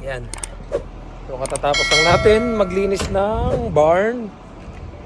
Yan. So katatapos lang natin maglinis ng barn.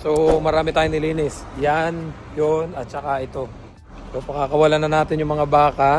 So marami tayong nilinis. Yan, yun, at saka ito. So pakakawalan na natin yung mga baka.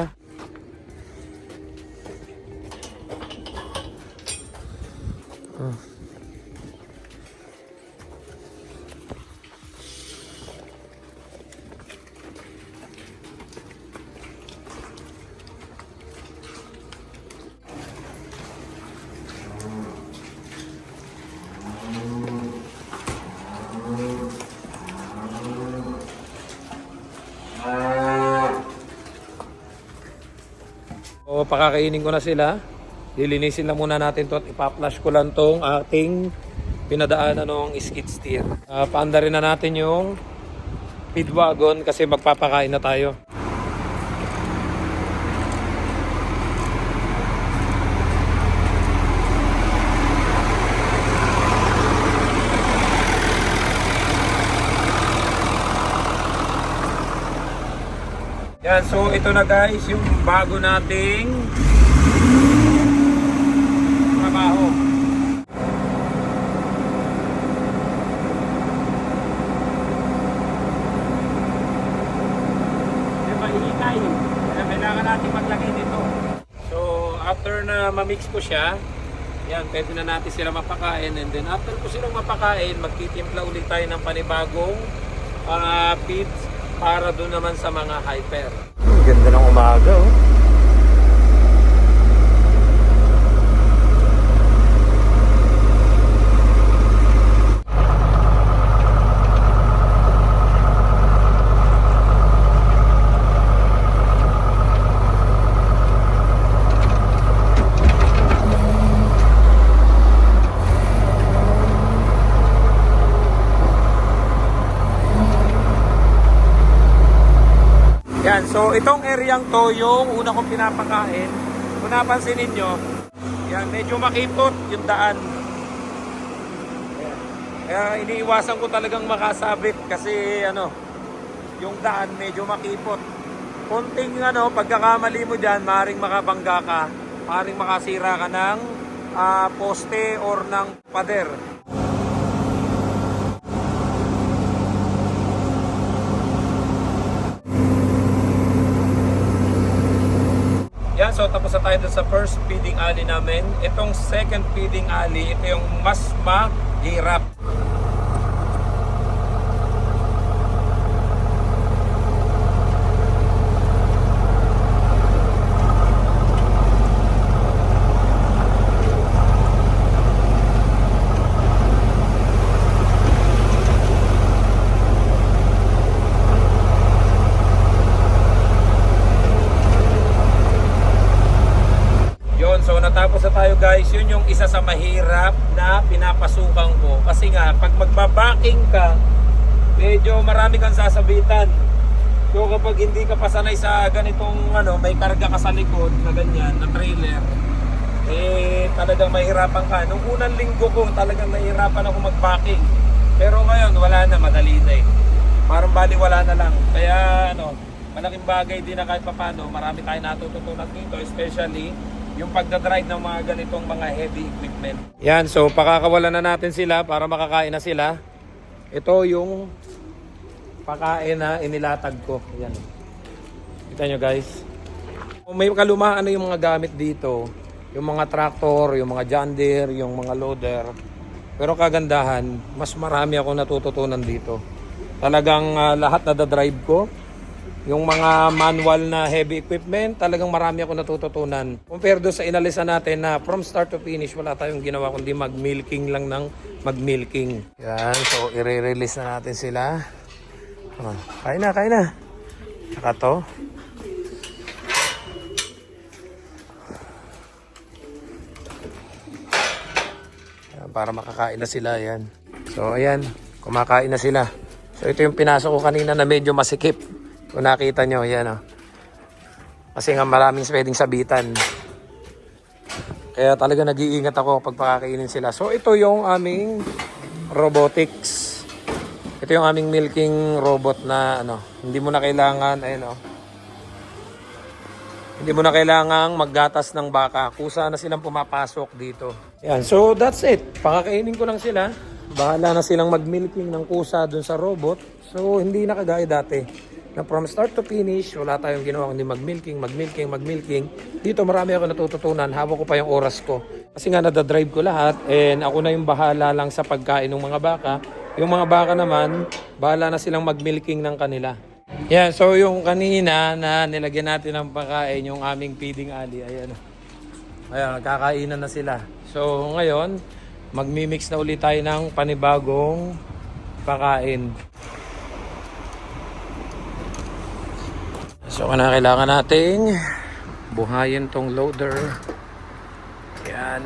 So pakakainin ko na sila. Lilinisin lang muna natin to at ipa-flush ko lang tong ating pinadaanan ng skid steer. Paanda rin na natin yung feed wagon kasi magpapakain na tayo. Yan, so ito na guys yung bago nating trabaho. Iikay. Kailangan natin maglagay dito. So after na ma-mix ko siya, yan, pwede na natin sila mapakain, and then after ko silang mapakain, magtitimpla ulit tayo ng panibagong feeds para doon naman sa mga hyper. Ganda ng umaga, oh. Yan, so itong areang to yung una kong pinapakain. Kung napansin ninyo, yan, medyo makipot yung daan. Kaya iniiwasan ko talagang makasabit kasi yung daan medyo makipot. Konting pagkakamali mo dyan, maaaring makabangga ka, maaaring makasira ka ng poste or ng pader. Yan, so tapos na tayo sa first feeding alley namin. Itong second feeding alley, ito yung mas mahirap. So natapos na tayo guys, yun yung isa sa mahirap na pinapasukan ko. Kasi nga, pag magbabaking ka, medyo marami kang sasabitan. So kapag hindi ka pasanay sa ganitong may karga ka sa likod na ganyan, na trailer, talagang mahirapan ka. Nung unang linggo ko, talagang nahihirapan ako magbaking. Pero ngayon, wala na, madali na eh. Parang bali wala na lang. Kaya malaking bagay din na kahit papano, marami tayong natututunan dito, especially yung pagdadrive ng mga ganitong mga heavy equipment. Yan, so pakakawalan na natin sila para makakain na sila. Ito yung pakain na inilatag ko. Yan. Kita nyo guys. May kalumaan na yung mga gamit dito. Yung mga tractor, yung mga John Deere, yung mga loader. Pero kagandahan, mas marami ako natututunan dito. Talagang lahat na drive ko. Yung mga manual na heavy equipment, talagang marami ako natututunan. Compare doon sa inalisan natin na from start to finish, wala tayong ginawa kundi mag-milking lang ng mag-milking. Yan, so i-release na natin sila. Kain na, kain na. Saka to. Yan, para makakain na sila, yan. So ayan, kumakain na sila. So ito yung pinasok ko kanina na medyo masikip. Kung nakita nyo, yan o. Kasi nga maraming pwedeng sabitan. Kaya talaga nag-iingat ako pag pakakainin sila. So ito yung aming robotics. Ito yung aming milking robot na hindi mo na kailangan, ayun o. Hindi mo na kailangang maggatas ng baka. Kusa na silang pumapasok dito. Yan, so that's it. Pakakainin ko lang sila. Bahala na silang mag-milking ng kusa dun sa robot. So hindi na kagaya dati. Na from start to finish, wala tayong ginawa kundi mag-milking. Dito marami ako natututunan. Hawak ko pa yung oras ko. Kasi nga nadadrive ko lahat. And ako na yung bahala lang sa pagkain ng mga baka. Yung mga baka naman, bahala na silang mag-milking ng kanila. Yeah, so yung kanina na nilagyan natin ng pagkain, yung aming feeding alley, ayan. Ayan, kakainan na sila. So ngayon, magmi-mix na ulit tayo ng panibagong pagkain. So kailangan nating buhayin tong loader. Ayan.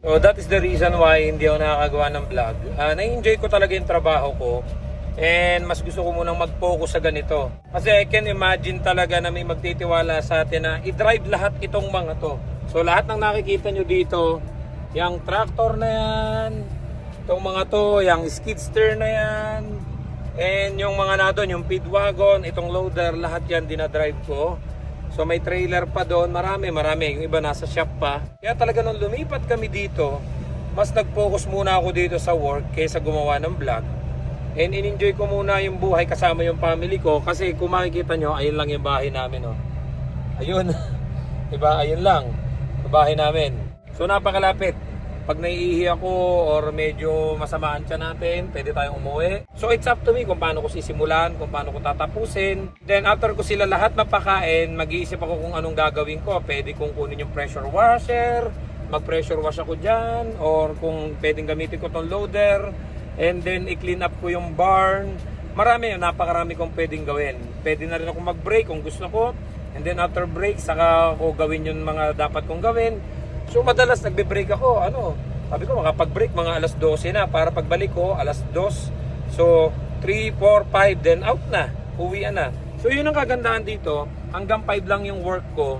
So that is the reason why hindi ako nakakagawa ng vlog. Na-enjoy ko talaga yung trabaho ko. And mas gusto ko munang mag-focus sa ganito. Kasi I can imagine talaga na may magtitiwala sa atin na i-drive lahat itong mga to. So lahat ng nakikita nyo dito, yung tractor na yan, itong mga to, yung skidster na yan, and yung mga na doon, yung feed wagon, itong loader, lahat yan dinadrive ko. So may trailer pa doon, marami. Yung iba nasa shop pa. Kaya talaga nung lumipat kami dito, mas nag-focus muna ako dito sa work kaysa gumawa ng vlog. And in-enjoy ko muna yung buhay kasama yung family ko. Kasi kung makikita nyo, ayun lang yung bahay namin. Oh. Ayun. Diba? Ayun lang. Yung bahay namin. So napakalapit. Pag naiihi ako or medyo masamaan siya natin, pwede tayong umuwi. So it's up to me kung paano ko sisimulan, kung paano ko tatapusin. Then after ko sila lahat mapakain, mag-iisip ako kung anong gagawin ko. Pwede kong kunin yung pressure washer, mag-pressure wash ako dyan, or kung pwedeng gamitin ko tong loader, and then i-clean up ko yung barn. Napakarami kong pwedeng gawin. Pwede na rin ako mag-break kung gusto ko. And then after break, saka ko gawin yung mga dapat kong gawin. So madalas nagbe-break ako, sabi ko makapag-break mga alas 12 na para pagbalik ko alas 2. So 3, 4, 5 then out na, uwian na. So yun ang kagandahan dito, hanggang 5 lang yung work ko.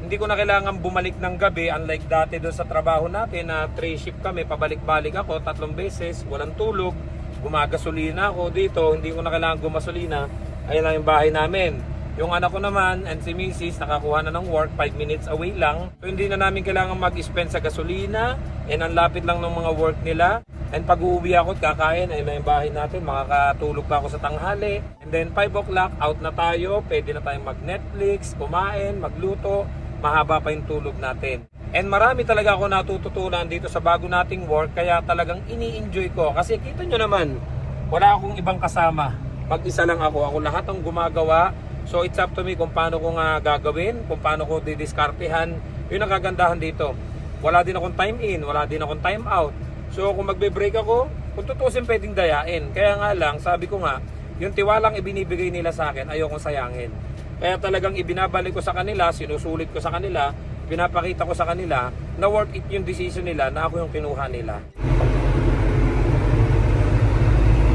Hindi ko na kailangan bumalik ng gabi unlike dati doon sa trabaho natin na 3 shift kami, pabalik-balik ako 3 beses, walang tulog, gumagasolina ako dito, hindi ko na kailangan gumasolina. Ayun lang yung bahay namin. Yung anak ko naman and si Mrs. nakakuha na ng work 5 minutes away lang. So hindi na namin kailangan mag-spend sa gasolina and ang lapit lang ng mga work nila. And pag uuwi ako at kakain ay may bahay natin, makakatulog pa ako sa tanghali. And then 5 o'clock out na tayo, pwede na tayong mag-Netflix, kumain, magluto, mahaba pa yung tulog natin. And marami talaga ako natututunan dito sa bago nating work kaya talagang ini-enjoy ko. Kasi kita nyo naman, wala akong ibang kasama. Mag-isa lang ako lahat ang gumagawa. So it's up to me kung paano ko nga gagawin, kung paano ko didiskartehan. Yun ang kagandahan dito. Wala din akong time in, wala din akong time out. So kung magbe-break ako, kung tutusin pwedeng dayain. Kaya nga lang, sabi ko nga, yung tiwalang ibinibigay nila sa akin, ayokong sayangin. Kaya talagang ibinabalik ko sa kanila, sinusulit ko sa kanila, pinapakita ko sa kanila na worth it yung decision nila na ako yung kinuha nila.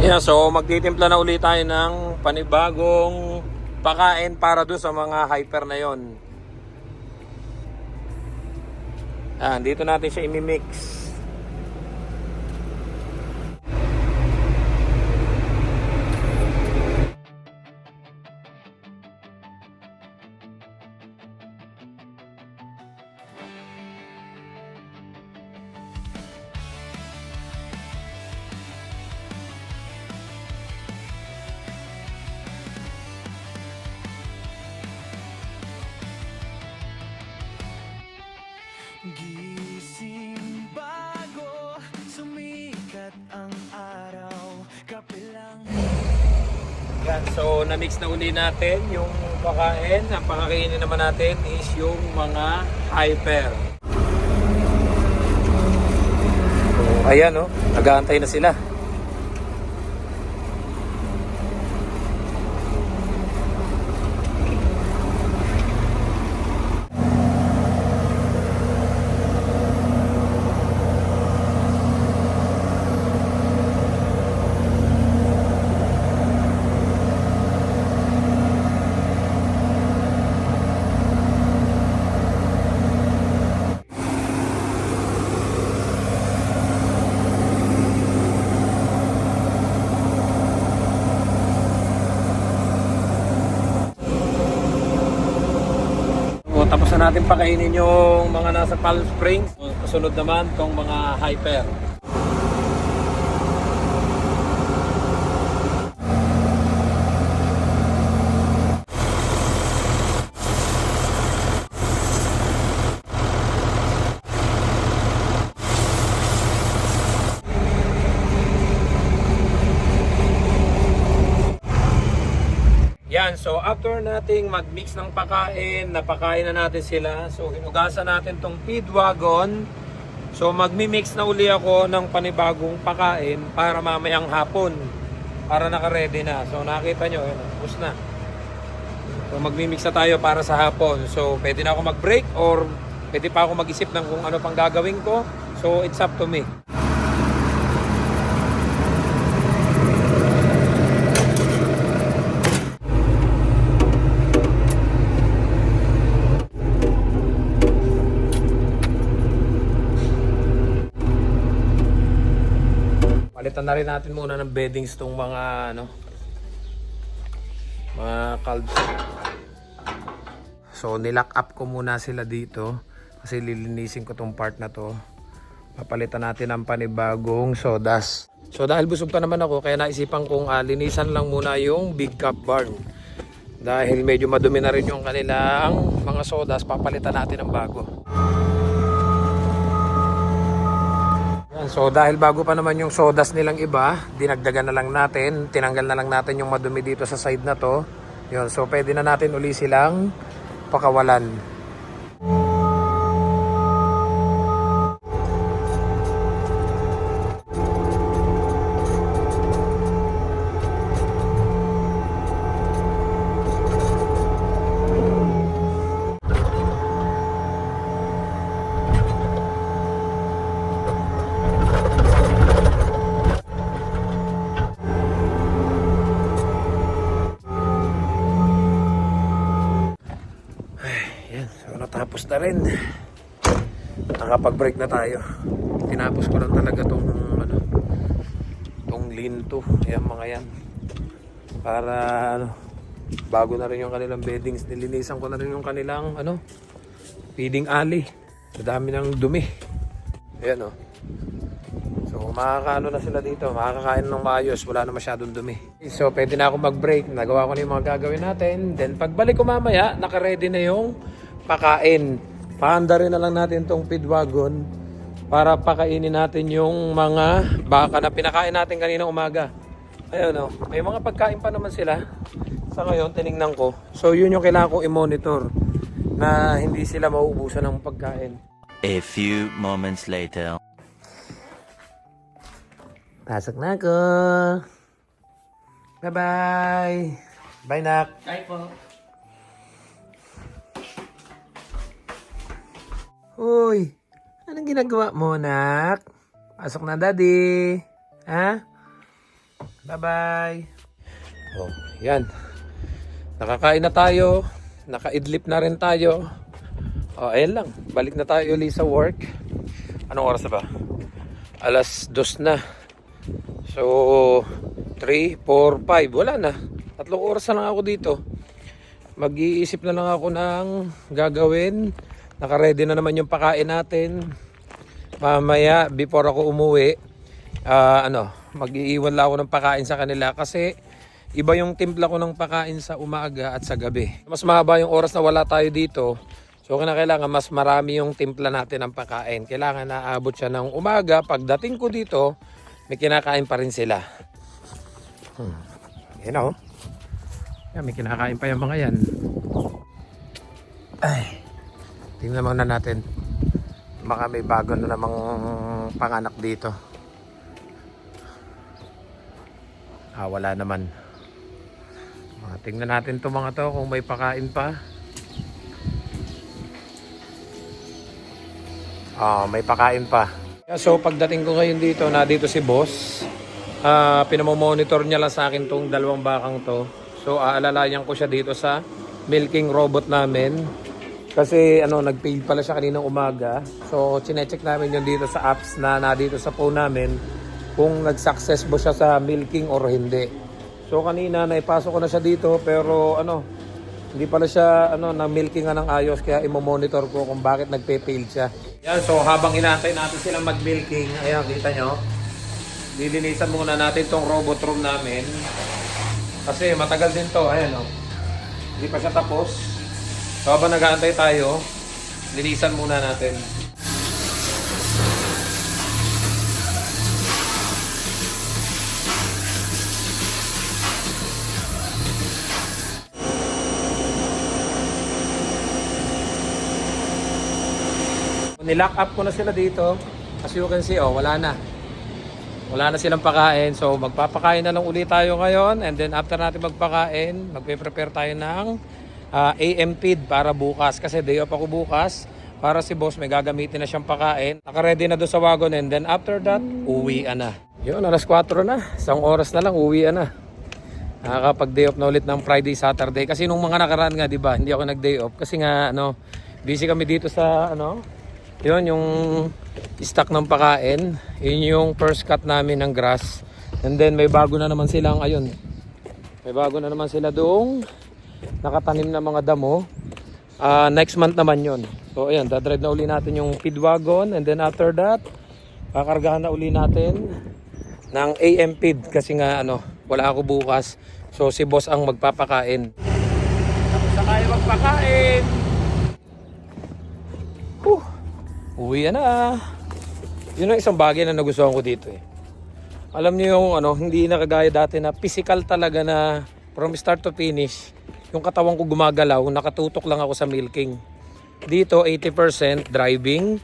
Yeah, so magtitimpla na ulit tayo ng panibagong pakain para doon sa mga hyper na yon. Dito natin siya imimix. Gising bago sumikat ang araw, kapilang. Yan, so na-mix na uli natin yung pakain. Ang pakakainin naman natin is yung mga hyper. So, ayan nag-aantay na sila. na natin pakainin yung mga nasa Palm Springs. Kasunod naman tong mga hyper. Yan, so after nating mag-mix ng pagkain, napakain na natin sila. So hinugasan natin tong feed wagon. So magmi-mix na uli ako ng panibagong pagkain para mamayang hapon. Para naka-ready na. So nakita nyo, ubos na. So magmi-mix na tayo para sa hapon. So pwede na ako mag-break or pwede pa ako mag-isip ng kung ano pang gagawin ko. So it's up to me. Palitan na rin natin muna ng beddings tong mga mga calves. So nilock up ko muna sila dito kasi lilinisin ko tong part na to. Papalitan natin ng panibagong sawdust. So dahil busog pa naman ako kaya naisipan kong linisan lang muna yung big cup barn. Dahil medyo madumi na rin yung kanilang mga sawdust, papalitan natin ng bago. So dahil bago pa naman yung sawdust nilang iba, dinagdagan na lang natin, tinanggal na lang natin yung madumi dito sa side na to. Yun, so pwede na natin uli silang pakawalan. Tapos na rin. Nakapag-break na tayo. Tinapos ko lang talaga tong linto. Ayan mga yan. Para bago na rin yung kanilang beddings. Nilinisan ko na rin yung kanilang feeding alley. Madami ng dumi. Ayan So makakaano na sila dito. Makakakain ng maayos. Wala na masyadong dumi. So pwede na ako mag-break. Nagawa ko na yung mga gagawin natin. Then pagbalik ko mamaya, naka-ready na yung pakain. Pahanda rin na lang natin tong feed wagon para pakainin natin yung mga baka na pinakain natin kanina umaga. Ayun may mga pagkain pa naman sila. Sa ngayon, tinignan ko. So yun yung kailangan kong i-monitor na hindi sila mauubusan ng pagkain. A few moments later. Pasok na ako. Bye-bye. Bye, Nak. Bye po. Uy, anong ginagawa mo, Nak? Pasok na, Daddy. Ha? Bye-bye. Oh, yan. Nakakain na tayo. Naka-idlip na rin tayo. Oh, ayan lang. Balik na tayo ulit sa work. Anong oras na ba? 2:00 na. So, 3, 4, 5. Wala na. 3 oras na lang ako dito. Mag-iisip na lang ako ng gagawin. Naka-ready na naman yung pakain natin. Mamaya, before ako umuwi, mag-iiwan lang ako ng pakain sa kanila kasi iba yung timpla ko ng pakain sa umaga at sa gabi. Mas mahaba yung oras na wala tayo dito. So kailangan mas marami yung timpla natin ng pakain. Kailangan naabot siya ng umaga. Pagdating ko dito, may kinakain pa rin sila. Yan Yan, may kinakain pa yung mga yan. Ay. Tingnan muna natin. Baka may bago na namang panganak dito. Wala naman. Tingnan natin itong mga to kung may pakain pa. May pakain pa. So pagdating ko ngayon dito, dito si boss. Pinamomonitor niya lang sa akin tong 2 bakang to. So aalalayan ko siya dito sa milking robot namin. Kasi nag-paid pala siya kaninang umaga. So chinecheck namin yun dito sa apps na dito sa phone namin kung nag-success ba siya sa milking or hindi. So kanina naipasok ko na siya dito pero Hindi pala siya na-milking nga ng ayos kaya imo-monitor ko kung bakit nagpe-fail siya. Yan, so habang inaantay natin silang mag-milking, ayan, kita nyo. Lilinisan muna natin tong robot room namin. Kasi matagal din to, ayan o. Hindi pa siya tapos. So habang nag-aantay tayo, linisan muna natin. Nilock up ko na sila dito. As you can see, wala na. Wala na silang pakain. So magpapakain na lang ulit tayo ngayon. And then after natin magpakain, magpe-prepare tayo ng AM feed para bukas. Kasi day off ako bukas. Para si boss may gagamitin na siyang pakain. Naka-ready na doon sa wagon. And then after that, uwian na. Yun, alas 4 na. Isang oras na lang, uwian na. Nakakapag-day off na ulit ng Friday, Saturday. Kasi nung mga nakaraan nga, di ba, hindi ako nag-day off. Kasi nga, busy kami dito sa, yun, yung stock ng pakain. Yun yung first cut namin ng grass. And then may bago na naman silang, ayun. May bago na naman sila doong nakatanim na mga damo. Next month naman yun. So ayan, dadrive na uli natin yung feed wagon. And then after that, kakargahan na uli natin ng AM feed. Kasi nga, wala ako bukas. So si boss ang magpapakain. Tapos na tayo magpakain. Uwi na. Yun ang isang bagay na nagustuhan ko dito eh. Alam niyo yung hindi na kagaya dati na physical talaga na from start to finish. Yung katawan ko gumagalaw, nakatutok lang ako sa milking. Dito 80% driving.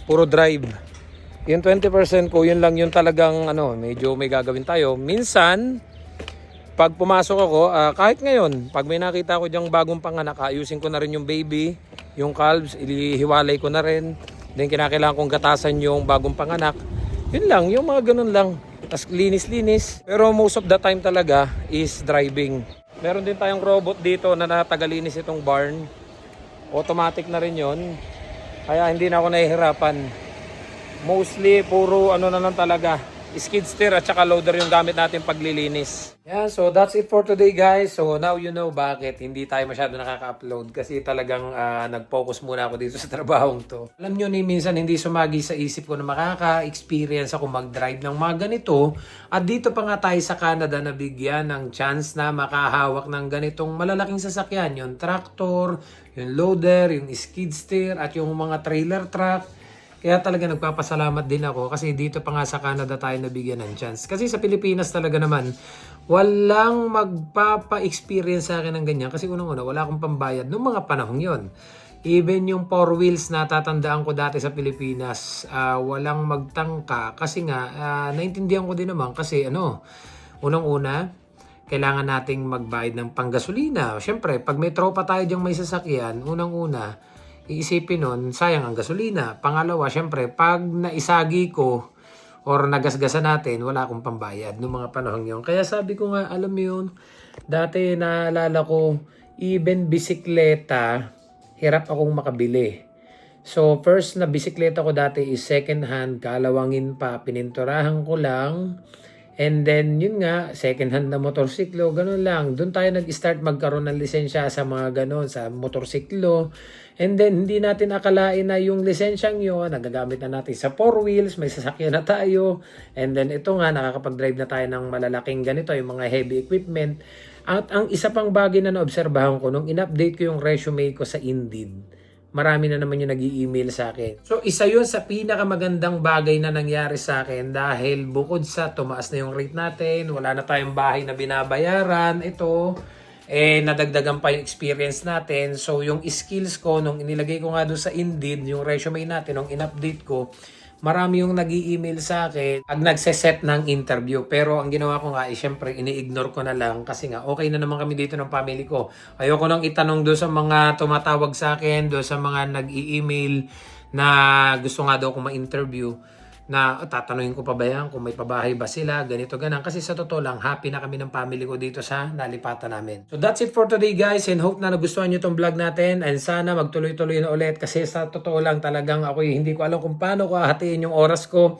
Puro drive. Yung 20% ko, yun lang yung talagang medyo may gagawin tayo. Minsan pag pumasok ako, kahit ngayon, pag may nakita ko diyang bagong panganak, ayusin ko na rin yung baby, yung calves, ilihiwalay ko na rin. Then kinakailangan kong gatasan yung bagong panganak. Yun lang, yung mga ganun lang. Tapos linis-linis. Pero most of the time talaga is driving. Meron din tayong robot dito na natagalinis itong barn. Automatic na rin yun. Kaya hindi na ako nahihirapan. Mostly, puro na lang talaga. Skid steer at saka loader yung gamit natin paglilinis. Yeah, so that's it for today guys. So now you know bakit hindi tayo masyado nakaka-upload kasi talagang nag-focus muna ako dito sa trabahong to. Alam nyo ni minsan hindi sumagi sa isip ko na makaka-experience ako mag-drive ng mga ganito at dito pa nga tayo sa Canada na bigyan ng chance na makahawak ng ganitong malalaking sasakyan. Yung tractor, yung loader, yung skid steer at yung mga trailer truck. Kaya talaga nagpapasalamat din ako kasi dito pa nga sa Canada tayo nabigyan ng chance. Kasi sa Pilipinas talaga naman, walang magpapa-experience sa akin ng ganyan. Kasi unang-una, wala akong pambayad noong mga panahong yon. Even yung 4 wheels na tatandaan ko dati sa Pilipinas, walang magtangka. Kasi nga, naintindihan ko din naman kasi unang-una, kailangan nating magbayad ng panggasolina. Siyempre, pag may tropa tayo diyang may sasakyan, unang-una, iisipin nun, sayang ang gasolina. Pangalawa, syempre, pag naisagi ko or nagasgasan natin, wala akong pambayad noong mga panahon yun. Kaya sabi ko nga, alam mo yun, dati naalala ko, even bisikleta, hirap akong makabili. So, first na bisikleta ko dati is second hand, kalawangin pa, pininturahan ko lang. And then, yun nga, second hand na motorsiklo, ganun lang. Doon tayo nag-start magkaroon ng lisensya sa mga ganun, sa motorsiklo. And then, hindi natin akalain na yung lisensyang yun, nagagamit na natin sa 4 wheels, may sasakyan na tayo. And then, ito nga, nakakapag-drive na tayo ng malalaking ganito, yung mga heavy equipment. At ang isa pang bagay na naobserbahan ko, nung in-update ko yung resume ko sa Indeed, marami na naman yung nag-i-email sa akin. So, isa yun sa pinakamagandang bagay na nangyari sa akin dahil bukod sa tumaas na yung rate natin, wala na tayong bahay na binabayaran, ito, nadagdagan pa yung experience natin. So, yung skills ko, nung inilagay ko nga doon sa Indeed, yung resume natin, nung in-update ko, marami yung nag-i-email sa akin at nagse-set ng interview. Pero ang ginawa ko nga, syempre, ini-ignore ko na lang kasi nga, okay na naman kami dito ng family ko. Ayoko nang itanong doon sa mga tumatawag sa akin, doon sa mga nag-i-email na gusto nga daw kong ma-interview na tatanungin ko pa ba yan, kung may pabahay ba sila, ganito, ganang. Kasi sa totoo lang, happy na kami ng family ko dito sa nalipatan namin. So that's it for today guys, and hope na nagustuhan nyo itong vlog natin, and sana magtuloy-tuloy na ulit kasi sa totoo lang talagang ako hindi ko alam kung paano ko hahatiin yung oras ko.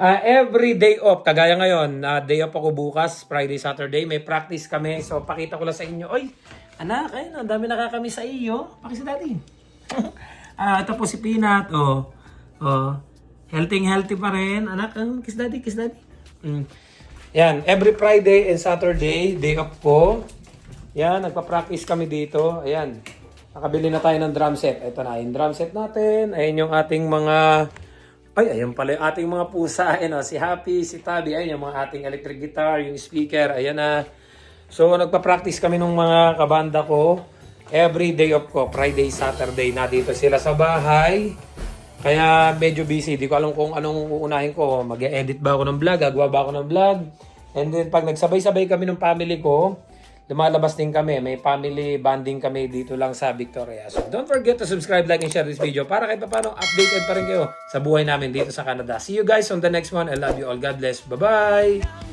Every day off, kagaya ngayon, day off ako bukas, Friday, Saturday, may practice kami. So, pakita ko lang sa inyo. Oy, anak, ayun, ang dami nakakami sa iyo. Pakisa daddy. Ito po si Peanut, oh. Oh, healthy pa rin. Anak, kiss daddy, kiss daddy. Yan, every Friday and Saturday, day off ko. Yan, nagpa-practice kami dito. Ayan, nakabili na tayo ng drum set. Ito na, yung drum set natin. Ayan yung ating mga... Ay, ayan pala yung ating mga pusa. Ayan, si Happy, si Tabby. Ayan yung mga ating electric guitar, yung speaker. Ayan na. So, nagpa-practice kami ng mga kabanda ko. Every day off ko, Friday, Saturday. Nandito sila sa bahay. Kaya medyo busy. Di ko alam kung anong uunahin ko. Mag-edit ba ako ng vlog? Gagawa ba ako ng vlog? And then, pag nagsabay-sabay kami ng family ko, lumalabas din kami. May family bonding kami dito lang sa Victoria. So, don't forget to subscribe, like, and share this video para kahit paano updated pa rin kayo sa buhay namin dito sa Canada. See you guys on the next one. I love you all. God bless. Bye-bye!